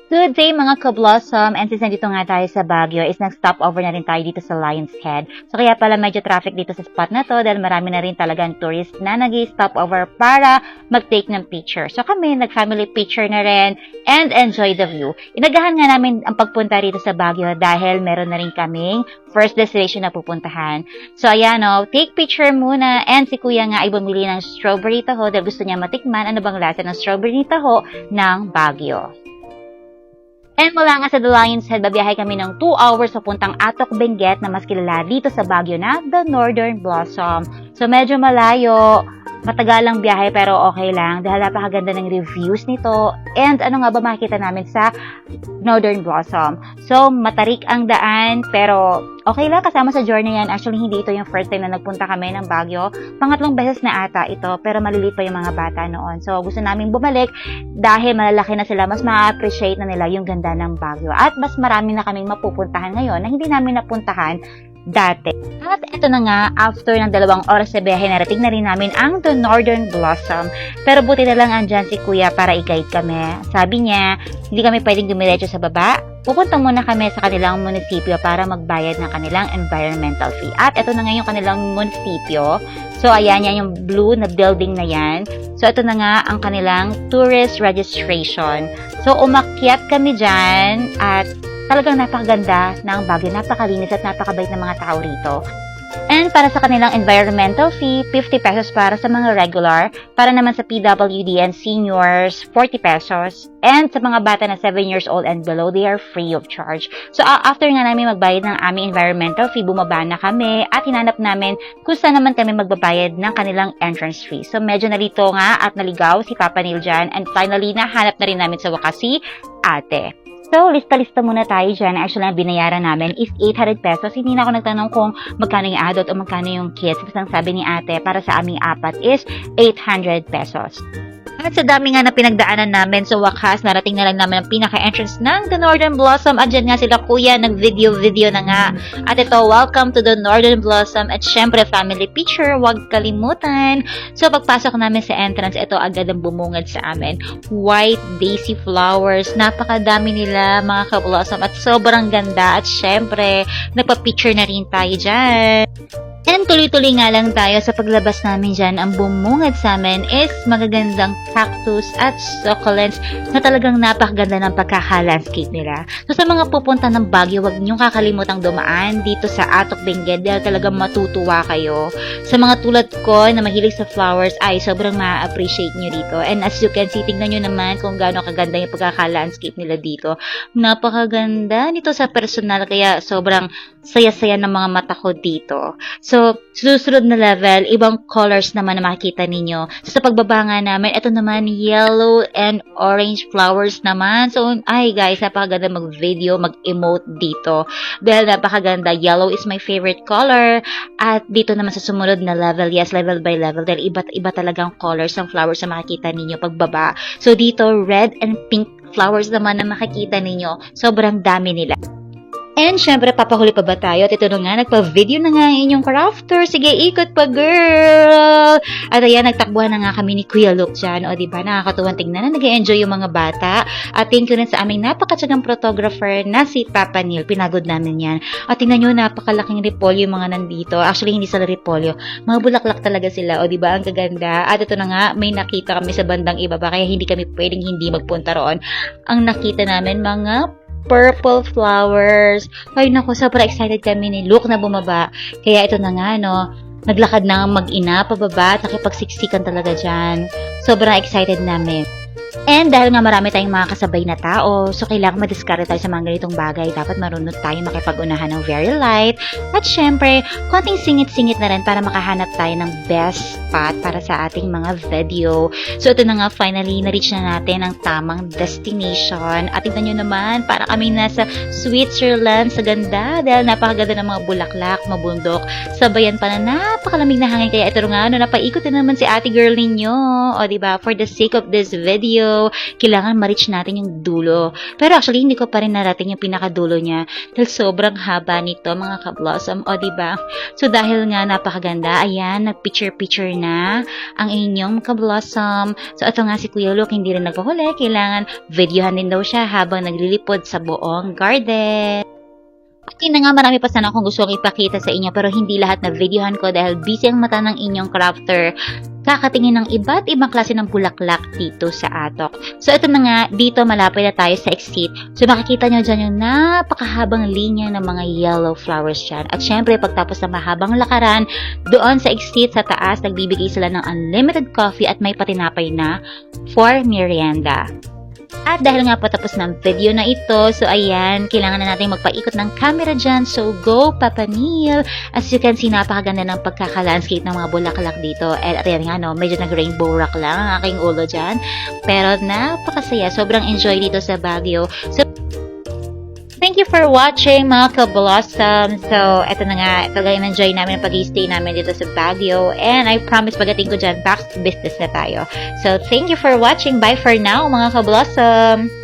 Good day mga ka-Blossom, and since nandito nga tayo sa Baguio, is nag-stop over na rin tayo dito sa Lion's Head. So kaya pala medyo traffic dito sa spot na to dahil marami na rin talagang tourist na nag-stop over para mag-take ng picture. So kami, nag-family picture na rin and enjoy the view. Inagahan nga namin ang pagpunta rito sa Baguio dahil meron na rin kaming first destination na pupuntahan. So ayan o, take picture muna, and si kuya nga ay bumili ng strawberry taho dahil gusto niya matikman ano bang lasa ng strawberry taho ng Baguio. And mula nga sa The Lion's Head, babiyahe kami ng 2 hours papuntang Atok Benguet na mas kilala dito sa Baguio na The Northern Blossom. So medyo malayo, matagalang biyahe pero okay lang dahil napakaganda ng reviews nito. And ano nga ba makikita namin sa Northern Blossom? So matarik ang daan pero okay lang kasama sa journey yan. Actually hindi ito yung first time na nagpunta kami ng Baguio. Pangatlong beses na ata ito pero maliliit pa yung mga bata noon. So gusto namin bumalik dahil malalaki na sila. Mas ma-appreciate na nila yung ganda ng Baguio. At mas marami na kaming mapupuntahan ngayon na hindi namin napuntahan dati. At eto na nga, after ng 2 oras sa biyahe, narating na rin namin ang The Northern Blossom. Pero buti na lang andyan si kuya para i-guide kami. Sabi niya, hindi kami pwedeng dumiretso sa baba. Pupunta muna kami sa kanilang munisipyo para magbayad ng kanilang environmental fee. At eto na nga yung kanilang munisipyo. So ayan yan yung blue na building na yan. So ito na nga ang kanilang tourist registration. So umakyat kami dyan at talagang napakaganda ng Baguio, napakalinis at napakabait ng mga tao rito. And para sa kanilang environmental fee, 50 pesos para sa mga regular, para naman sa PWD and seniors, 40 pesos. And sa mga bata na 7 years old and below, they are free of charge. So after nga namin magbayad ng aming environmental fee, bumaba na kami at hinanap namin kung saan naman kami magbabayad ng kanilang entrance fee. So medyo nalito nga at naligaw si Papa Neil dyan, and finally nahanap na rin namin sa wakas si ate. So, lista-lista muna tayo dyan. Actually, ang binayaran namin is 800 pesos. Hindi na ako nagtanong kung magkano yung adult o magkano yung kids. Kasi ang sabi ni ate, para sa aming apat is 800 pesos. At sa dami nga na pinagdaanan namin, sa wakas, narating na lang namin ang pinaka-entrance ng The Northern Blossom. Andyan nga sila kuya, nag-video na nga. At ito, welcome to The Northern Blossom. At syempre, family picture, huwag kalimutan. So, pagpasok namin sa entrance, ito agad ang bumungad sa amin. White daisy flowers, napakadami nila mga ka-blossom at sobrang ganda. At syempre, nagpa-picture na rin tayo dyan. And tuloy-tuloy nga lang tayo sa paglabas namin dyan. Ang bumungad sa amin is magagandang cactus at succulents na talagang napakaganda ng pagkaka-landscape nila. So sa mga pupunta ng Baguio, huwag niyong kakalimutang dumaan dito sa Atok Benguet dahil talagang matutuwa kayo. Sa mga tulad ko na mahilig sa flowers ay sobrang ma-appreciate niyo dito. And as you can see, tingnan nyo naman kung gaano kaganda yung pagkaka-landscape nila dito. Napakaganda nito sa personal kaya sobrang saya-saya ng mga mata ko dito. So, susunod na level, ibang colors naman na makikita ninyo. So, sa pagbaba nga namin, ito naman yellow and orange flowers naman. So, ay guys, napakaganda mag-video, mag-emote dito. Dahil napakaganda, yellow is my favorite color. At dito naman sa sumunod na level, yes, level by level. Dahil iba talagang colors ng flowers na makikita ninyo pagbaba. So, dito, red and pink flowers naman na makikita ninyo. Sobrang dami nila. And syempre, papahuli pa ba tayo? At ito na nga, nagpa-video na nga ang inyong crafter. Sige, ikot pa, girl! At ayan, nagtakbuhan na nga kami ni Kuya Luke dyan. O, diba, nakakatuwang tingnan na nag-enjoy yung mga bata. At thank you rin sa aming napakatsagang photographer na si Papa Neil. Pinagod namin yan. At tingnan nyo, napakalaking repolyo yung mga nandito. Actually, hindi sila repolyo. Mga bulaklak talaga sila. O, diba, ang kaganda. At ito na nga, may nakita kami sa bandang ibaba. Kaya hindi kami pwedeng hindi magpunta roon. Ang nakita namin, mga purple flowers. Ay naku, super excited kami ni Luke na bumaba. Kaya ito na nga, no, naglakad na mag-ina pababa at nakipagsiksikan talaga dyan. Sobrang excited namin. And dahil nga marami tayong mga kasabay na tao, so kailangan madiskarte tayo sa mga ganitong bagay. Dapat marunong tayo makipag-unahan ng very light. At syempre, konting singit-singit na rin para makahanap tayo ng best spot para sa ating mga video. So ito na nga, finally, na-reach na natin ang tamang destination. At tingnan nyo naman, para kami nasa Switzerland sa ganda. Dahil napakaganda ng mga bulaklak, mabundok. Sabayan pa na napakalamig na hangin. Kaya ito nga, napaikot na naman si ate girl ninyo. O diba, for the sake of this video, Baguio, kailangan ma-reach natin yung dulo. Pero actually, hindi ko pa rin narating yung pinakadulo niya dahil sobrang haba nito, mga ka-blossom. O, diba? So, dahil nga napakaganda, ayan, nag-picture-picture na ang inyong ka-blossom. So, ito nga si Kuya Luke, hindi rin nagpahuli. Kailangan videohan din daw siya habang naglilipod sa buong garden. Okay na nga, marami pa sana akong gustong ipakita sa inyo pero hindi lahat na videohan ko dahil busy ang mata ng inyong crafter kakatingin ng iba't ibang klase ng bulaklak dito sa atok. So, ito na nga, dito malapit na tayo sa exit. So, makikita nyo dyan yung napakahabang linya ng mga yellow flowers dyan. At syempre, pagtapos ng mahabang lakaran, doon sa exit sa taas, nagbibigay sila ng unlimited coffee at may patinapay na for merienda. At dahil nga patapos ng video na ito, so ayan, kailangan na natin magpaikot ng camera dyan. So go, Papa Neil! As you can see, napakaganda ng pagkaka-landscape ng mga bulaklak dito. At ayan nga, no, medyo nag-rainbow rock lang ang aking ulo dyan. Pero napakasaya, sobrang enjoy dito sa Baguio. So, thank you for watching, mga ka-blossom. So, eto na nga, talagang enjoy namin ang pag-stay namin dito sa Baguio. And I promise, pagdating ko dyan, back to business na tayo. So, thank you for watching. Bye for now, mga ka-blossom.